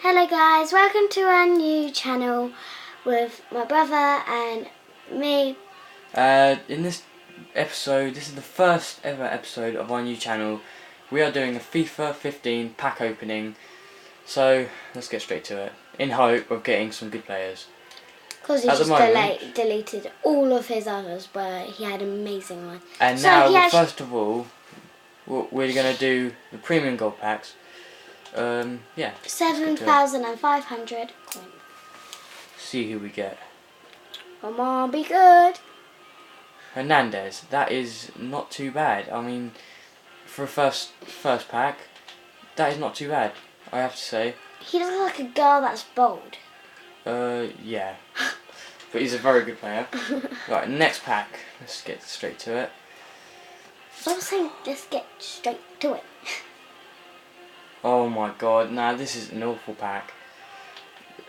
Hello guys, welcome to our new channel with my brother and me. In this episode, this is the first ever episode of our new channel. We are doing a FIFA 15 pack opening, so let's get straight to it, in hope of getting some good players. Because he just deleted all of his others, but he had an amazing one. And so now, first of all, we're going to do the premium gold packs. Yeah. 7,500 coins. See who we get. Come on, be good. Hernandez, that is not too bad. I mean, for a first pack, that is not too bad, I have to say. He looks like a girl that's bold. Yeah. But he's a very good player. Right, next pack. Let's get straight to it. Don't say let's get straight to it. Oh my god, nah, this is an awful pack.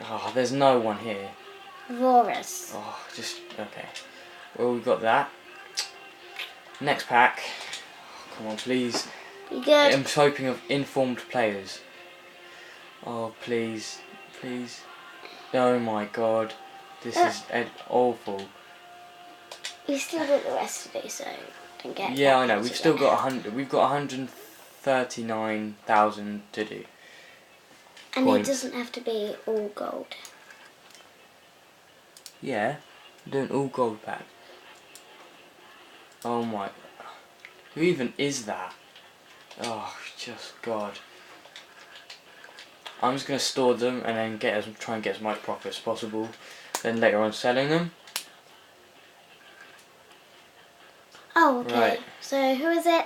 Oh, there's no one here. Varus. Oh, okay. Well, we've got that. Next pack. Oh, come on, please. Be good. I'm hoping of informed players. Oh, please. Please. Oh my god. This is awful. We still got the rest to do, so don't get. Yeah, I know. We've still got 100. We've got 139,000 to do. And points. It doesn't have to be all gold. Yeah, we're doing all gold pack. Oh my. Who even is that? Oh, just God. I'm just going to store them and then try and get as much profit as possible. Then later on selling them. Oh, okay. Right. So who is it?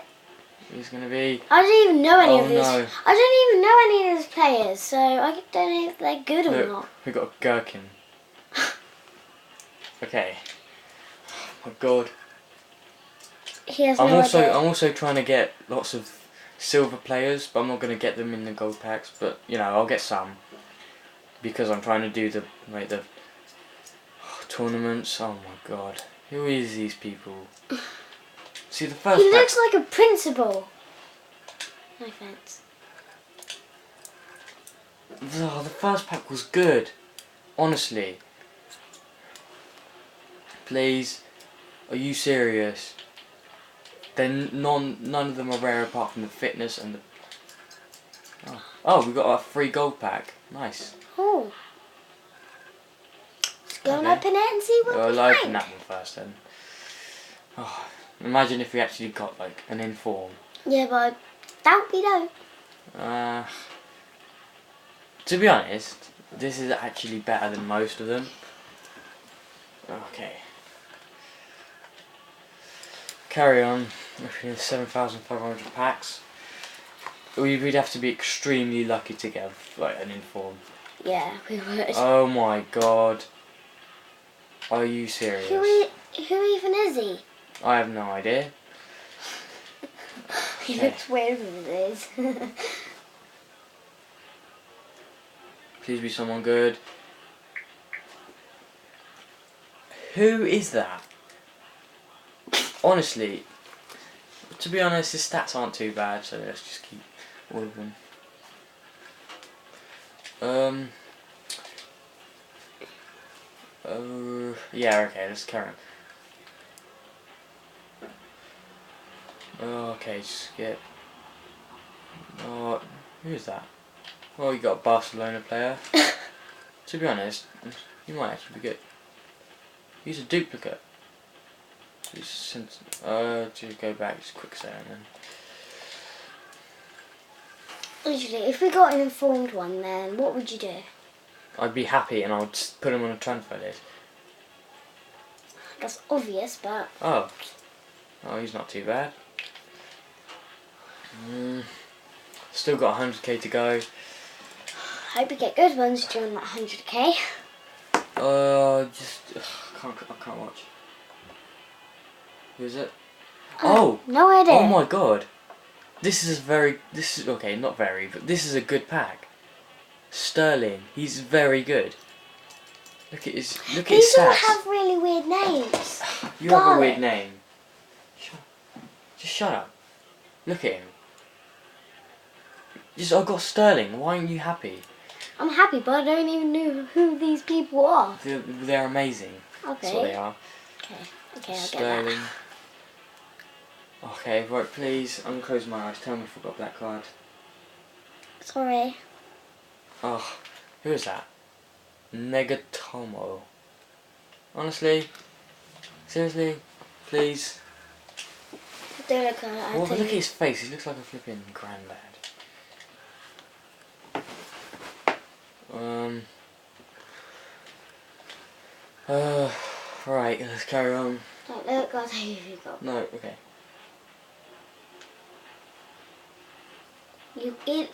Who's going to be? I don't even know any of these. No. I don't even know any of these players, so I don't know if they're good or not. We got a gherkin. Okay. Oh my God. He has no idea. I'm also trying to get lots of silver players, but I'm not going to get them in the gold packs. But you know, I'll get some because I'm trying to do the tournaments. Oh my God, who is these people? See, the first. He looks like a principal. No offense. Oh, the first pack was good, honestly. Please, are you serious? Then none of them are rare apart from the fitness and the. Oh, we got a free gold pack. Nice. Oh. Let's go and open it and see what we I'll find. open that one first then. Oh, imagine if we actually got like an inform. Yeah, but I doubt we don't. To be honest, this is actually better than most of them. Okay. Carry on. 7,500 packs. We'd have to be extremely lucky to get like an inform. Yeah, we would. Oh my God. Are you serious? Who even is he? I have no idea. He looks weird with his. Please be someone good. Who is that? Honestly, to be honest, his stats aren't too bad, so let's just keep all of them. Yeah, okay, let's carry on. Okay, just get. Oh, who is that? Oh, you got a Barcelona player. To be honest, he might actually be good. He's a duplicate. Just go back, just quick save then. Usually, if we got an informed one, then what would you do? I'd be happy and I'd put him on a transfer list. That's obvious, but... Oh, he's not too bad. Still got 100k to go. Hope you get good ones during that 100k. I can't watch. Who is it? Oh! No idea. Oh my God! This is okay, not very, but this is a good pack. Sterling, he's very good. Look at his stats. These all have really weird names. You have a weird name. Just shut up. Look at him. I've got Sterling. Why aren't you happy? I'm happy, but I don't even know who these people are. They're amazing. Okay. That's what they are. Okay, I'll get Sterling. that. Okay, right, please. I'm gonna close my eyes. Tell me if I've got a black card. Sorry. Oh, who is that? Negatomo. Honestly? Seriously? Please? Don't look at it. Look at his face. He looks like a flipping granddad. Right, let's carry on. Don't look, I'll tell you who you got. No, okay.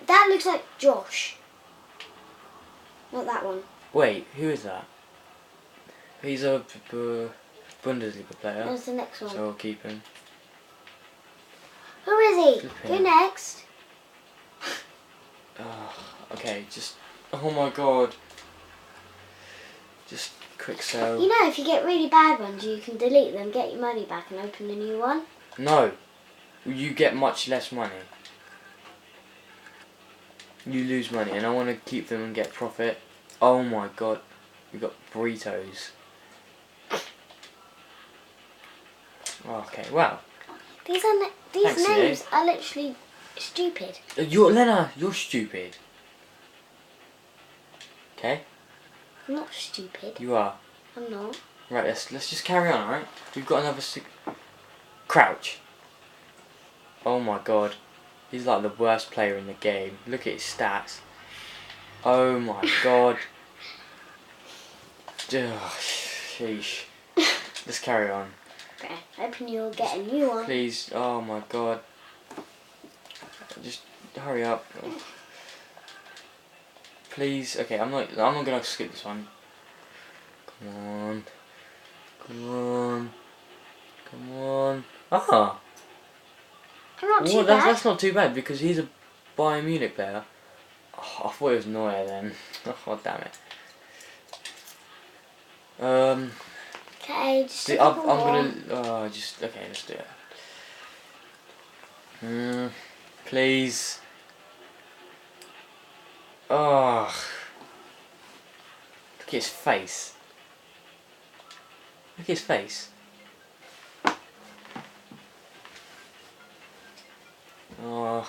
That looks like Josh. Not that one. Wait, who is that? He's a Bundesliga player. That's the next one. So I'll keep him. Who is he? Who next? Okay, just... Oh my god. Just quick sell. You know, if you get really bad ones, you can delete them, get your money back and open a new one. No. You get much less money. You lose money, and I want to keep them and get profit. Oh my god. We got burritos. Okay, wow. These Thanks, names are literally stupid. Lena, you're stupid. Okay? I'm not stupid. You are. I'm not. Right, let's just carry on, alright? We've got another Crouch. Oh my god. He's like the worst player in the game. Look at his stats. Oh my god. Ugh, sheesh. Let's carry on. Okay, hoping you'll get a new one. Please, oh my god. Just hurry up. Please, okay, I'm not gonna skip this one. Come on. Come on. Come on. Ah! I'm not too bad. That's not too bad because he's a Bayern Munich player. Oh, I thought it was Neuer then. Oh, damn it. Okay, just See, I'm gonna. Okay, let's do it. Please. Oh. Look at his face. Look at his face. Oh.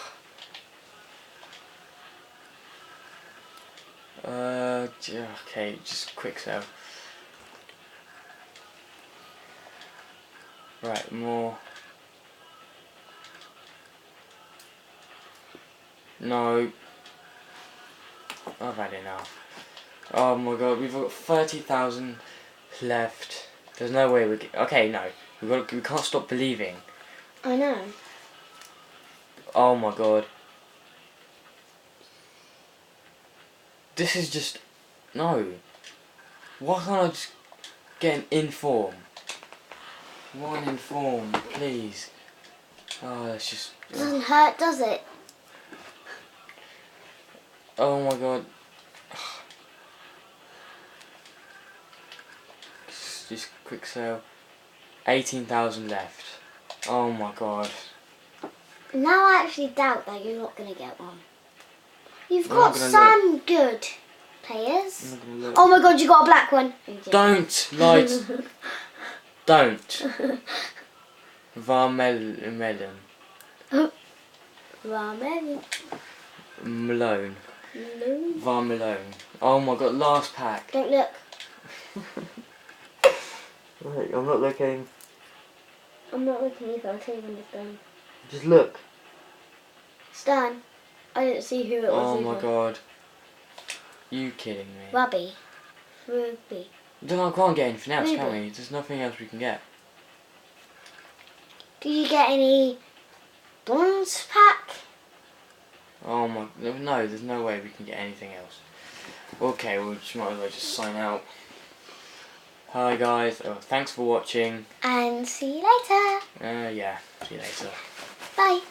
Okay, just quick sell. Right, more. No. I've had enough. Oh my god, we've got 30,000 left. There's no way we can. Okay, no. We can't stop believing. I know. Oh my god. This is just... No. Why can't I just get an inform? One inform, please. Oh, that's just... Doesn't hurt, does it? Oh my god. Just quick sale. 18,000 left. Oh my god. Now I actually doubt that you're not going to get one. You've I'm got not gonna some good players. I'm not gonna look. Oh my god, you got a black one. Don't, light. Don't. Varmelon. Ramen. Malone. No. Varmelone. Oh my god, last pack. Don't look. Wait, I'm not looking. I'm not looking either. I'll tell you when it's done. Just look. It's done. I didn't see who it was Oh either. my god. You kidding me? Ruby. Ruby. Then I can't get anything else, can Ruby. we? There's nothing else we can get. Did you get any bronze pack? Oh my... No, there's no way we can get anything else. Okay, we just might as well just sign out. Hi guys. Oh, thanks for watching. And see you later. Yeah, see you later. Bye.